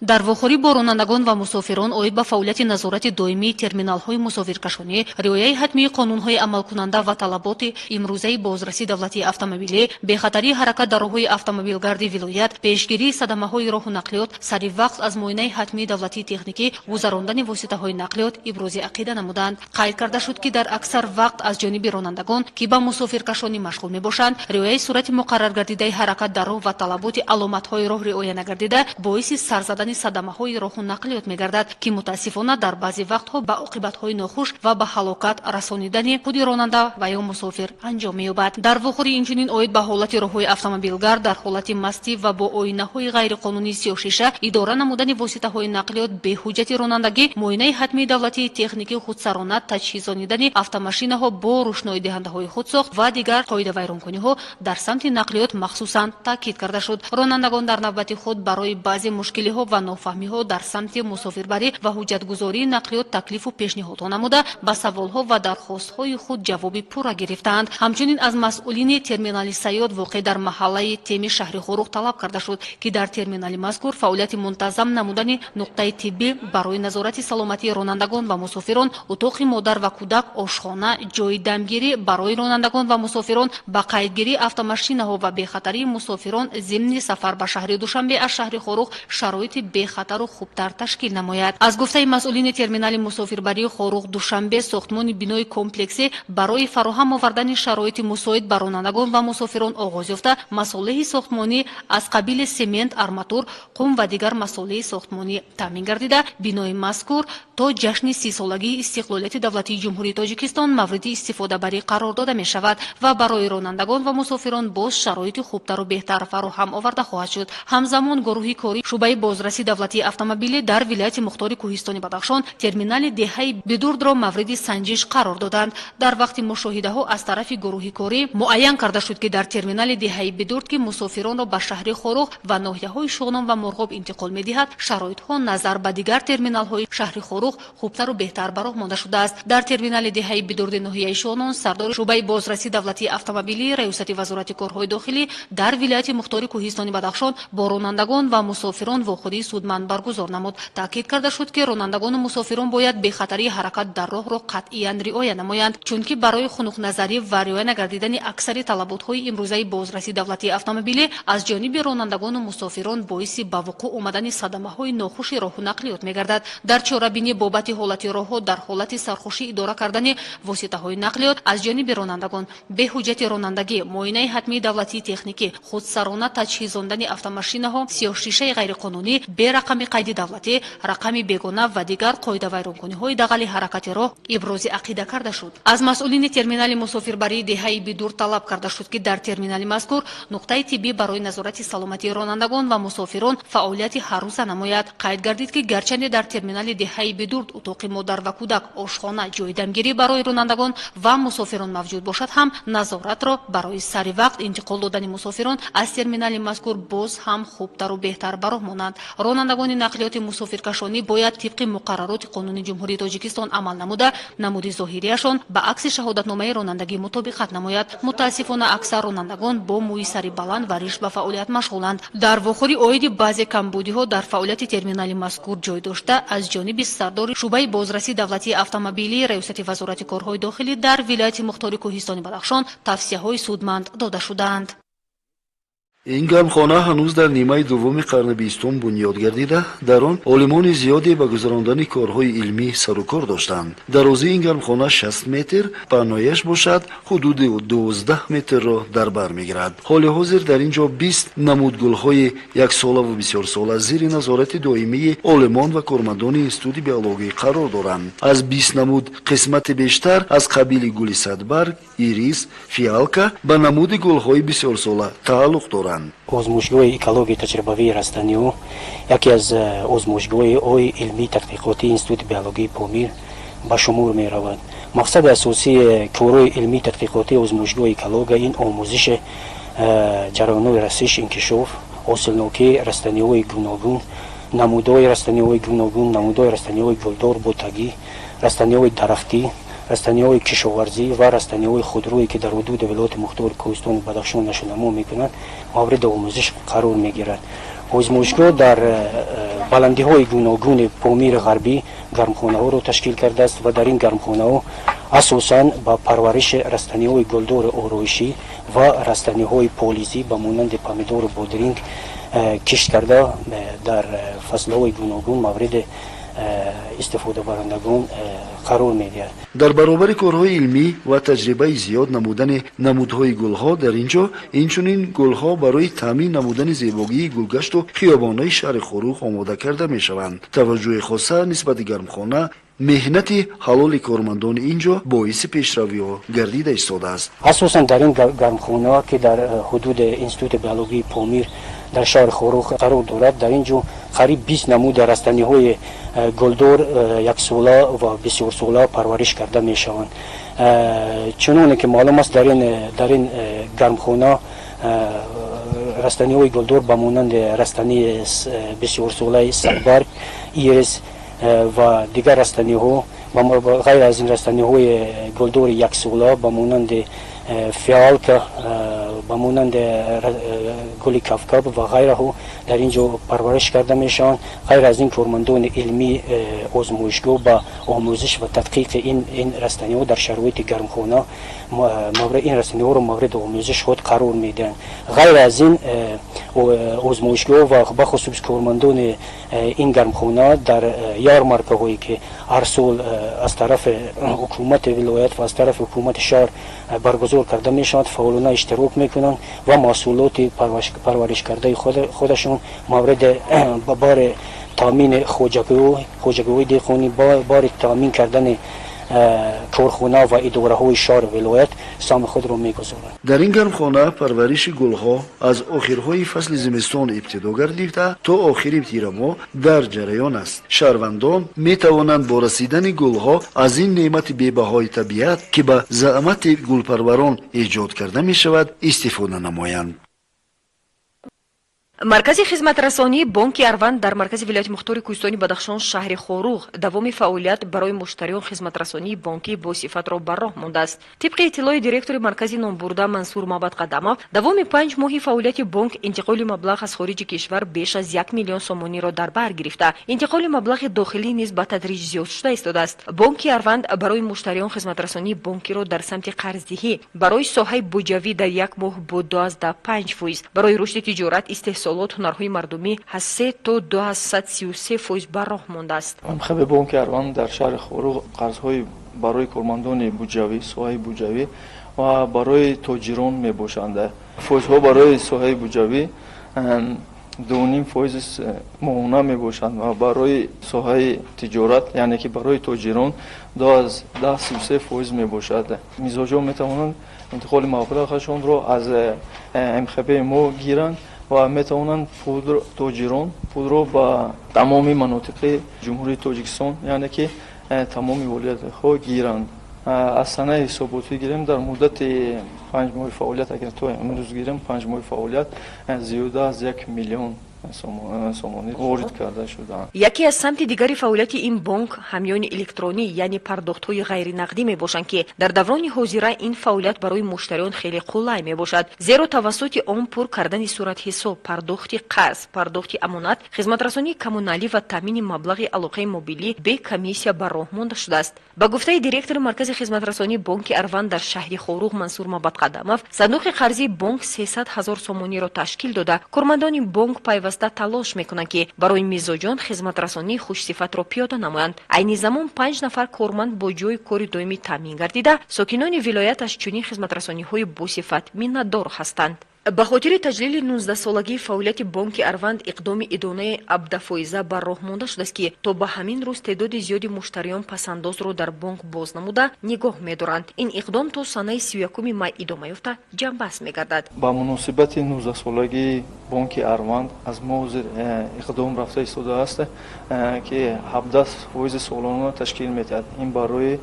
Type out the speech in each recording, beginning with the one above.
дар вохӯрӣ бо ронандагон ва мусофирон оид ба фаъолияти назорати доимии терминалҳои мусофиркашонӣ, риояи ҳатмии қонунҳои амалкунанда ва талаботи имрӯзаи бозрасии давлатии автомобилӣ, бехатарии ҳаракат дар роҳҳои автомобилгарди вилоят, пешгирии садамаҳои роҳу нақлиёт, саривақт аз муоинаи ҳатмии давлатии техникӣ, гузарондани воситаҳои нақлиёт ибрози ақида намуданд. Қайд карда шуд, ки дар аксар вақт аз ҷониби ронандагон, ки ба мусофиркашонӣ машғул мебошанд, риояи сурати муқарраргардидаи ҳаракат дар роҳ ва талаботи аломатҳои роҳ риоя нагардида боиси сар задани садамаҳои роҳу нақлиёт мегардад, ки мутаассифона дар баъзе вақтҳо ба оқибатҳои нохуш ва ба ҳалокат расонидани худи ронанда ва ё мусофир анҷом меёбад. Дар вохӯрӣ инчунин оид ба ҳолати роҳҳои автомобилгар дар ҳолати мастӣ ва бо оинаҳои ғайриқонунии сиёҳшиша идора намудани воситаҳои нақлиёт беҳуҷҷати ронандагӣ, муоинаи ҳатмии давлатии техникӣ худсарона таҷҳизонидани автомашинаҳо бо рӯшноидиҳандаҳои худсохт ва дигар қоидавайронкуниҳо дар самти нақлиёт махсусан таъкид карда шуд. Ронандагон дар навбати худ барои баъзе мушкилиҳо ва нофаҳмиҳо дар самти мусофирбарӣ ва ҳуҷҷатгузории нақлиёт таклифу пешниҳодҳо намуда ба саволҳо ва дархостҳои худ ҷавоби пурра гирифтаанд. Ҳамчунин аз масъулини терминали саёд воқеъ дар маҳаллаи Теми шаҳри Хорух талаб карда шуд, ки дар терминали мазкур фаъолияти мунтазам намудани нуқтаи тиббӣ барои назорати саломатии ронандагон ва мусофирон, утоқи модар ва кӯдак, ошхона, ҷои дамгирӣ барои ронандагон ва мусофирон, ба қайдгирии автомашинаҳо ва бехатарии мусофирон зимни сафар ба шаҳри Душанбе аз шаҳри Хорух шароити бехатару хубтар ташкил намояд. Аз гуфтаи масъулини терминали мусофирбарии Хорух Душанбе, сохтмони бинои комплексе барои фароҳам овардани шароити мусоид ба ронандагон ва мусофирон оғоз ёфта, масолиҳи сохтмонӣ аз қабили семент, арматур, қум ва дигар масолиҳи сохтмонӣ таъмин гардида, бинои мазкур то ҷашни 30-солагии истиқлолияти давлатии ҷумҳурии Тоҷикистон мавриди истифодабарӣ қарор дода мешавад ва барои ронандагон ва мусофирон боз шароити хубтару беҳтар фароҳам оварда хоҳад шуд. Ҳамзамон гурӯҳи кори шӯъбаи бозрасии давлатии автомобилӣ дар вилояти Мухтори Кӯҳистони Бадахшон терминали деҳаи Бидурдро мавриди санҷиш қарор доданд. Дар вақти мушоҳидаҳо аз тарафи гурӯҳи кори муайян карда шуд, ки дар терминали деҳаи Бидурд, ки мусофиронро ба шаҳри Хорух ва ноҳияҳои Шуғнон ва Мурғоб интиқол медиҳад, шароитҳо назар ба дигар терминалҳои шаҳри Хорух хубтару беҳтар ба роҳ монда шудааст. Дар терминали деҳаи Бидурди ноҳияи Шуғнон сардори шӯъбаи бозрасии давлатии автомобилӣ раёсати вазорати корҳои дохилӣ дар вилояти Мухтори Кӯҳистони Бадахшон бо ронандагон ва мусофирон вохӯрии судманд баргузор намуд. Таъкид карда шуд, ки ронандагону мусофирон бояд бехатарии ҳаракат дар роҳро қатъиян риоя намоянд, чунки барои хунуқназарӣ ва риоя нагардидани аксари талаботҳои имрӯзаи бозрасии давлатии автомобилӣ аз ҷониби ронандагону мусофирон боиси ба вуқӯъ омадани садамаҳои нохуши роҳу нақлиёт мегардад. Дар чорабинӣ бобати ҳолати роҳҳо дар ҳолати сархушӣ идора кардани воситаҳои нақлиёт аз ҷониби ронандагон, беҳуҷҷати ронандагӣ, муоинаи ҳатмии давлатии техникӣ, худсарона таҷҳизондани автомашинаҳо, сиёҳшишаи ғайриқонунӣ, берақами қайди давлатӣ, рақами бегона ва дигар қоидавайронкуниҳои дағали ҳаракати роҳ ибрози ақида карда шуд. Аз масъулини терминали мусофирбарии деҳаи Бидур талаб карда шуд, ки дар терминали мазкур нуқтаи тиббӣ барои назорати саломатии ронандагон ва мусофирон фаъолияти ҳаррӯза намояд. Қайд гардид, ки гарчанде дар терминали деҳаи Бидур утоқи модар ва кӯдак, ошхона, ҷои дамгирӣ барои ронандагон ва мусофирон мавҷуд бошад ҳам назоратро барои сари вақт интиқол додани мусофирон аз терминали мазкур боз ҳам хубтару беҳтар ба роҳ монанд. Ронандагони нақлиёти мусофиркашонӣ бояд тибқи муқаррароти қонуни ҷумҳурии Тоҷикистон амал намуда, намуди зоҳирияшон ба акси шаҳодатномаи ронандагӣ мутобиқат намояд. Мутаассифона аксар ронандагон бо мӯи сари баланд ва риш ба фаъолият машғуланд. Дар вохӯрӣ оиди баъзе камбудиҳо дар фаъолияти терминали мазкур ҷой дошта, аз ҷониби сардори шӯъбаи бозрасии давлатии автомобилӣ раёсати вазорати корҳои дохилӣ дар вилояти Мухтори Кӯҳистони Бадахшон тавсияҳои судманд дода шуданд. ин гармхона ҳанӯз дар нимаи дуввуми қарни 20 бунёд гардида, дар он олимони зиёде ба гузарондани корҳои илмӣ сарукор доштанд. дарозии ин гармхона 60 метр, паҳнояш бошад ҳудуди 12 метрро дар бар мегирад. ҳоли ҳозир дар ин ҷо 20 намудгулҳои яксолаву бисёрсола зери назорати доимии олимон ва кормандони институти биологӣ қарор доранд. аз 20 намуд қисмати бештар аз қабили гули садбарг, ирис, фиалка ба намуди гулҳои бисёрсола тааллуқ доранд. озмӯшгоҳи экологии таҷрибавии растаниҳо яке аз озмӯшгоҳиҳои илмии тадқиқотии институти биологии Помир ба шумор меравад. мақсади асосии корҳои илмии тадқиқотии озмӯшгоҳи экология ин омӯзиши ҷараёнҳои расиш, инкишоф, ҳосилнокии растаниҳои гуногун, намудҳои растаниҳои гуногун, намудҳои растаниҳои гулдор ботагӣ, растаниҳои дарахтӣ, растаниҳои кишоварзӣ ва растаниҳои худрӯе, ки дар ҳудуди вилояти Мухтори Кӯҳистони Бадахшон нашунамо мекунанд, мавриди омӯзиш қарор мегирад. озмӯшгоҳ дар بلندی های گوناگون پامیر غربی گرمخانه ها رو تشکیل کرده است و در این گرمخانه ها اساساً با پرورش رستنی های گلدار آرایشی و رستنی های پولیزی به مانند پامیدور و بادرینگ کشت کرده در فصل های گوناگون مورد استفاده برندگان قرار می‌دهد. در برابر کارهای علمی و تجربه زیاد نمودن نمودهای گلها در اینجا اینچنین گلها برای تامین نمودن زیبایی گلگشت و خیابان‌های شهر خوروغ آماده کرده می‌شوند. توجه خاصه نسبت گرمخانه مهنت حلال کارمندان اینجا باعث پیشروی‌ها گردیده ایستاده است. اساساً در این گرمخانه که در حدود انستیتوت بیولوژی پامیر در شهر خوروغ قرار دارد، در اینجا قریب 20 نمود رستنی‌های گلدار یک ساله و بسیار ساله پرورش کرده می‌شوند. چنانه که معلوم است در این گرمخانه رستنی‌های گلدار به مانند رستنی بسیار ساله سگبرگ، ایرس و دیگر رستنی ها غیر از این رستنی های گلدار یک ساله به مانند فیالک، به مانند گل کفکب و غیره ها در اینجا پرورش کرده میشن. غیر از این کارمندان علمی آزمایشگاه با آموزش و تدقیق این رستنی ها در شرایط گرمخانه این رستنی ها رو مورد آموزش خود قرار میدن. غیر از این آزمایشگاه و بخصوص کارمندان این گرمخانه در یارمارکه هایی که هر سال از طرف حکومت ولایت و از طرف حکومت شهر برگزار کرده میشند فعالانه اشتراک میکنند و محصولات پرورش کرده خودشون مورد بار تامین خوجگوی دیخونی بار تامین کردن کارخانه و اداره های شهر ولایت سهم خود را میگذارند. در این گرمخانه پرورش گلها از آخرهای فصل زمستان ابتدا گردیده تا آخر تیر ماه در جریان است. شهروندان می توانند با رسیدن گلها از این نعمت بی‌بهای طبیعت که به زحمت گلپروران ایجاد کرده می شود استفاده نمایند. مرکز خدمترسانی بانک اروند در مرکز ولایت مختار کوهستانی بدخشان شهر خوروغ دوام فعالیت برای مشتریان خدمترسانی بانکی با صفت را بر راه مانده است. طبق اطلاع دیرکتور مرکز نامبرده منصور محمد قدمов دوام 5 ماه فعالیت بانک انتقال مبلغ از خارج کشور بیش از 1 میلیون سومانی را در بر گرفته. انتقال مبلغ داخلی نیز به تدریج زیاد شده ایستاده است. بانک اروند برای مشتریان خدمترسانی بانکی را در سمت قرضدهی برای ساحه بودجوی در یک ماه با 12.5%، برای رشد تجارت استحصالات هنرهای مردمی از 3 تا 233% بر راه مانده است. مخبر بانک اروند در شهر خوروغ قرضهای برای کارمندان بودجوی، ساحه بودجوی و برای تاجران میباشند. فایزها برای ساحه بودجوی 2.5% معاونه میباشند و برای ساحه تجارت یعنی که برای تاجران 10.33% میباشد. میزاجان میتوانند انتقال مبلغشان را از MخB ما گیرند و میتوانند تاجران پول را به تمام مناطق جمهوری تاجیکستان یعنی که تمام ولایت ها گیرند. از سنه حساباتی گیریم در مدت 5 ماه فعالیت اگر تو امروز گیریم 5 ماه فعالیت زیاده از 1 میلیون سومانی وارد کرده شدند. یکی از سمت دیگری فعالیت این بانک همیان الکترونی یعنی پرداخت‌های غیر نقدی میباشند که در دوران حاضر این فعالیت برای مشتریان خیلی قولای میباشد، زیرا توسط آن پر کردن صورت حساب، پرداخت قرض، پرداخت امانت، خدمترسانی کمونالی و تامین مبلغ علاقه موبیلی به کمیسیا بر راه مانده شده است. با گفته دیرکتور مرکز خدمترسانی بانک اروند در شهر خوروغ منصور محمد قدمов صندوق قرضی بانک 300,000 سومانی را تشکیل داده کارمندان بانک پیوسته تلاش میکنند که برای میزاجان خدمترسانی خوش صفت را پیاده نمایند. عین زمان 5 نفر کارمند با جای کاری دائمی تامین گردیده ساکنان ولایت از چنین خدمترسانی های با صفت منتدار هستند. به خاطر تجلیل 19 سالگی فعالیت بانک اروند اقدام ادانه عبدفایزه بر راه مانده شده است که تا به همین روز تعداد زیادی مشتریان پسنداز را در بانک باز نموده نگاه می‌دارند. این اقدام تا سنه 31 مای ادامه یافته جنببست می‌گردد. با مناسبت 19 سالگی بانک اروند از ما اقدام رفته ایستاده است که 17% سالانه تشکیل می‌دهد. این برای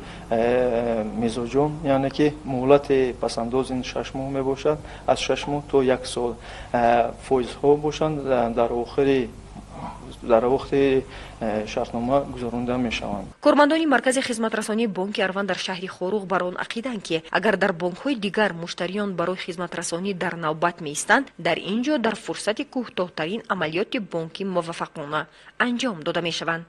میزاجان یعنی که مهلت پسنداز این 6 ماه میباشد، از 6 ماه تا 1 سال فایز ها باشند. در آخر در وقت شرطنامه گذرانده میشوند. کارمندان مرکز خدمترسانی بانک اروان در شهر خوروغ بر آن عقیدند که اگر در بانک‌های دیگر مشتریان برای خدمترسانی در نوبت می‌ایستند، در اینجا در فرصت کوتاه‌ترین عملیات بانکی موفقانه انجام داده می‌شوند.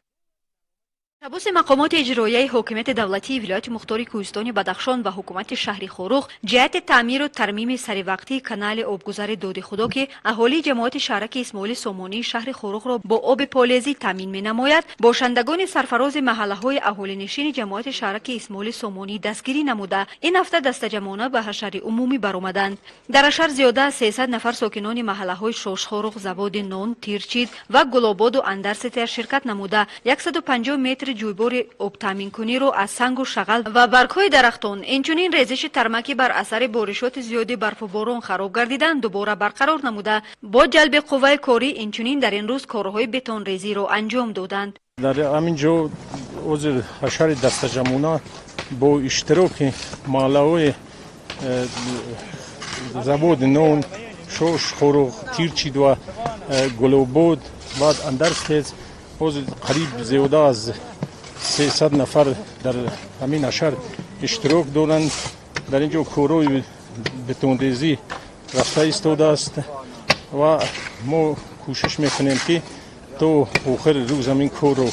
تباس مقامات اجرایی حکومت دولتی ولایت مختار کوهستان بدخشان و حکومت شهر خوروغ جهت تعمیر و ترمیم سریوقتی کانال آبگذر داد خدا که اهالی جماعت شهرک اسماعیل سومانی شهر خوروغ را با آب پالزی تامین می‌نماید، باشندگان سرفراز محله‌های اهالی نشین جماعت شهرک اسماعیل سومانی دستگیری نموده این هفته دستجمعانه به حشر عمومی برآمدند. در حشر زیاده از 300 نفر ساکنان محله‌های شوشخوروغ، زواد نون، تیرچید و گلاباد و اندرستر شرکت نموده 150 متر جویبار آب تامین کنی رو از سنگ و شغل و برگ‌های درختان اینچنین ریزش ترمکی بر اثر بارشات زیاد برف و باران خراب گردیدن دوباره برقرار نموده. با جلب قوه کاری اینچنین در این روز کارهای بتون ریزی رو انجام دادند. در همین جو عضو حشر دستجمعانه با اشتراک محله‌های زواد نون، شوشخوروغ، تیرچید و گلاباد و اندرستیز قریب زیاده از 300 نفر در همین حشر اشتراک دارند. در اینجا کارهای بتونریزی رفته ایستاده است و ما کوشش میکنیم که تا آخر روز همین کار رو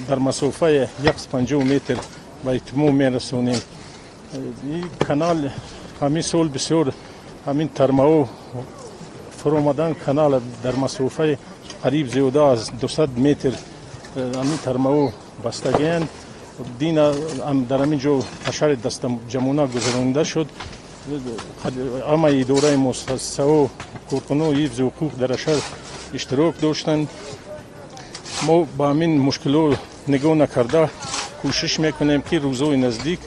در مسافه 150 متر به اتمام میرسونیم. این کانال همین سال بسیار همین ترمه فرامدن کانال در مسافه قریب زیاده از 200 متر همین ترمه بستگین دین در همین جو حشر دست جمعانه گذرانده شد. اما اداره مؤسسه و کارکنان حفظ حقوق در حشر اشتراک داشتند. ما با همین مشکلات نگاه نکرده کوشش میکنیم که روزهای نزدیک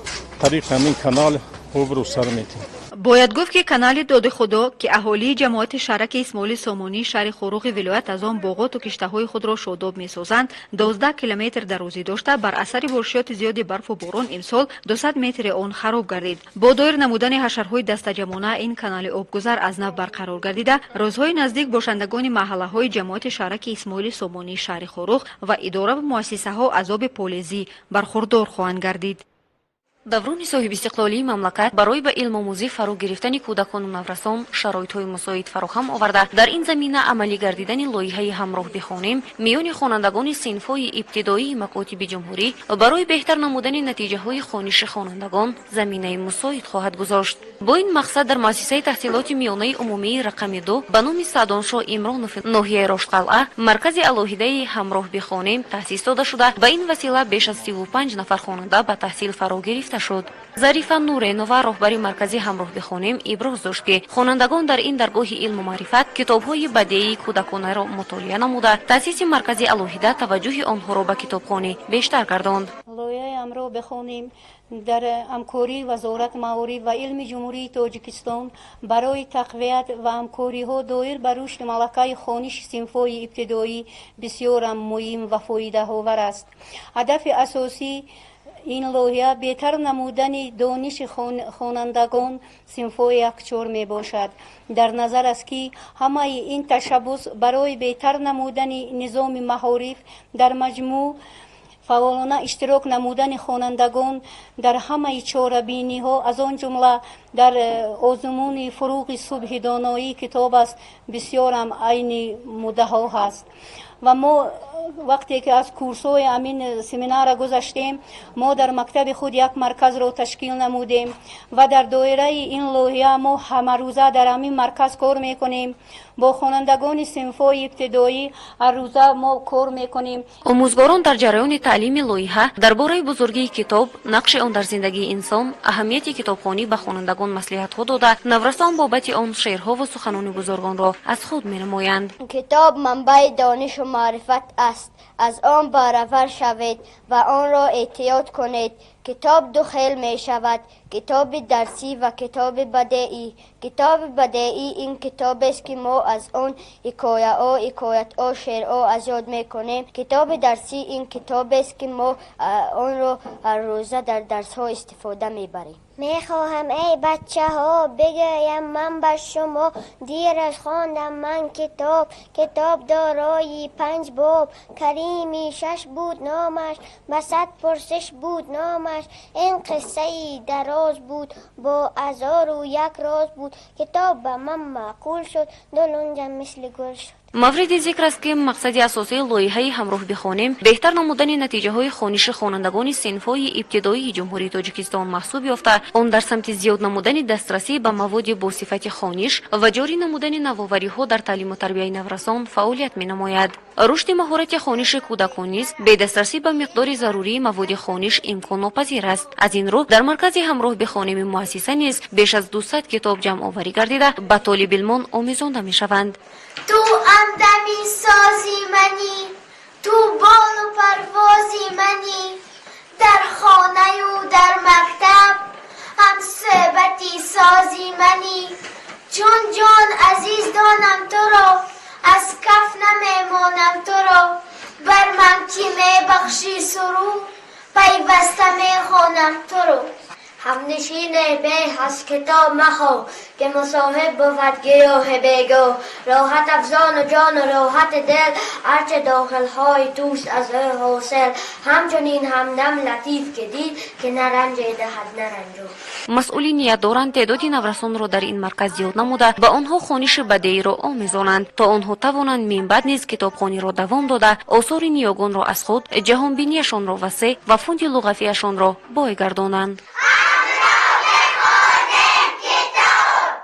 طریق همین کانال آب رو سر میتیم. باید گفت که کانال داد خدا که اهالی جماعت شهرک اسماعیل سومانی شهر خوروغ ولایت از آن باغات و کشته‌های خود را شاداب می‌سازند 12 کیلومتر درازی داشته بر اثر بارشات زیاد برف و باران امسال 200 متر آن خراب گردید. با دایر نمودن حشرهای دستجمعانه این کانال آبگذر از نو برقرار گردیده روزهای نزدیک باشندگان محله‌های جماعت شهرک اسماعیل سومانی شهر خوروغ و اداره و مؤسسه‌ها از آب پالزی برخوردار خواهند گردید. даврони соҳиби истиқлолии мамлакат барои ба илмомӯзӣ фаро гирифтани кӯдакону наврасон шароитҳои мусоид фароҳам оварда дар ин замина амалӣ гардидани лоиҳаи ҳамроҳ бихонем миёни хонандагони синфҳои ибтидоии макотиби ҷумҳурӣ барои беҳтар намудани натиҷаҳои хониши хонандагон заминаи мусоид хоҳад гузошт. бо ин мақсад дар муассисаи таҳсилоти миёнаи умумии рақами 2 ба номи саъдоншоҳ имронов ноҳияи роштқалъа маркази алоҳидаи ҳамроҳ бихонем таъсис дода шуда ба ин васила беш аз 35 нафар хонанда ба таҳсил фаро гирифт شد. ظریفا نورینووا راهبر مرکزی همراه بخونیم ابراز داشت که خوانندگان در این درگاه علم و معرفت کتاب‌های بدیعی کودکانه را مطالعه نموده تأسیس مرکزی الوهیده توجه آنها را به کتابخوانی بیشتر گرداند. لایحه همراه بخونیم در همکاری وزارت معارف و علم جمهوری تاجیکستان برای تقویت و همکاری ها دایر بر رشد ملکه خوانش صنف‌های ابتدایی بسیار مهم و فایده آور است. هدف اساسی این لایحه بهتر نمودن دانش خوانندگان صنف‌های یکچار می باشد. در نظر است که همه این تشبس برای بهتر نمودن نظام معارف در مجموع فعالانه اشتراک نمودن خوانندگان در همه چاره‌بینی ها از آن جمله در آزمون فروغ صبح دانایی کتاب است بسیار هم عین مدعا ها است. و ما وقتی که از کورس‌های امین سمینار گذشتیم ما در مکتب خود یک مرکز را تشکیل نمودیم و در دایره این لایحه ما همه روزه در همین مرکز کار میکنیم. با خوانندگان صنف‌های ابتدایی هر روزه ما کار میکنیم. آموزگاران در جریان تعلیم لایحه درباره بزرگی کتاب، نقش آن در زندگی انسان، اهمیت کتابخوانی به خوانندگان مصلحت‌ها داده، نورسان بابت آن شعرها و سخنان بزرگان را از خود می‌نمایند. کتاب منبع دانش و معرفت است. از آن بهره‌ور شوید و آن را احتیاط کنید کتاب دو خیل می شود، کتاب درسی و کتاب بدیعی. کتاب بدیعی این کتاب است که ما از آن حکایت شعر از یاد می کنیم. کتاب درسی این کتاب است که ما آن را هر روزه در درس ها استفاده می بریم. میخواهم ای بچه ها بگویم من بر شما، دیر از خواندم من کتاب دارای 5 باب، کریمی 6 بود نامش، بسط پرسش بود نامش. این قصه دراز بود با 1001 راز بود، کتاب به من معقول شد دلونجم مثل گل شد. مورد ذکر است که مقصد اساسی لایحه همراه بخوانیم بهتر نمودن نتیجه های خوانش خوانندگان صنف‌های ابتدایی جمهوری تاجیکستان محسوب یافته، آن در سمت زیاد نمودن دسترسی به مواد با صفت خوانش و جاری نمودن نوآوری‌ها در تعلیم و تربیت نورسان فعالیت می‌نماید. رشد مهارت خوانش کودکان نیز به دسترسی به مقدار ضروری مواد خوانش امکان ناپذیر است. از این رو در مرکز همراه بخوانیم مؤسسه نیز بیش از 200 کتاب جمع آوری گردیده به طالب علمان آموزانده می‌شوند. تو همدمی سازی منی، تو بال و پروازی منی، در خانه و در مکتب هم صحبتی سازی منی. چون جان عزیز دانم تو را، از کف نمیمانم تو را، بر من که میبخشی سرور پیوسته میخوانم تو را. همنشین به از کتاب مخو که مصاحب بود گیاه بگو، راحت افزان و جان و راحت دل هرچه داخل های توست از حاصل. همچنین همدم لطیف که دید که نرنج دهد نرنجو. مسئولین نیت دارند تعداد نورسان را در این مرکز زیاد نموده به آنها خوانش بدیعی را آموزانند تا آنها توانند من بعد نیز کتابخوانی را دوام داده آثار نیاگان را از خود، جهانبینیشان را وسیع و فوند لغویشان را بایگردانند.